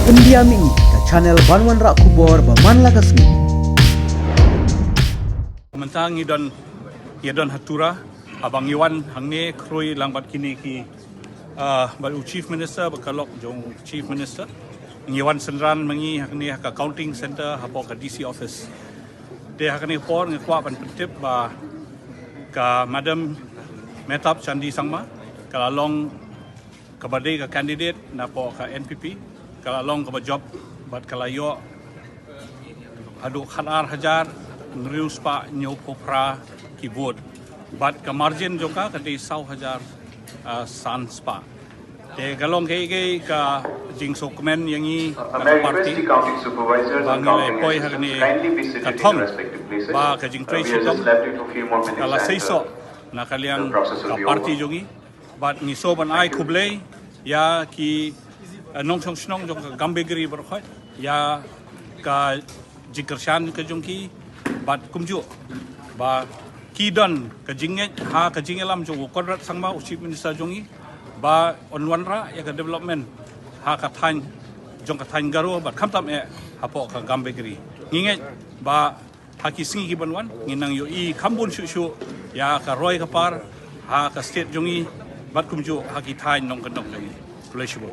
Pendiami ke channel Banwan Rak Kubor Baman Lagasmi. Mentang idon hatura abang Iwan hangne kroi langbat kini ki baru Chief Minister berkalok jong Chief Minister Iwan Sendran mengi hangne ka Accounting Center hapo ka DC Office. Dia hangne por ngekwa ban pentip ba ka Madam Metap Chandi Sangma kalalong kabadai ka candidate na po ka NPP kalalong ka job bat kalayo adu khanar hajar ngrius pa nyo popra ki vote bat ka margin joka ka di 100,000 san spa te galong ke ka jing sokmen yangi party bangile poi hagni ka thong ba ka jing trace dom kala seiso na kaliang ka party jongi bat ni so ban ai kublei ya ki nong song snong jong ka gambegri berkhot ya ka jingkershan ka jongki bat kumju ba kidon ka jinge ha ka jingelam jong kodrat sangma Chief Minister jongi ba onwanra ya ka development ha ka than jong ka than garo bat khamtam e hapo ka gambegri nginge ba haki singi ki banwan nginang yo I khambun shu ya ka roy ka par ha ka state jongi bat kumju haki than nong ka nong jongi relation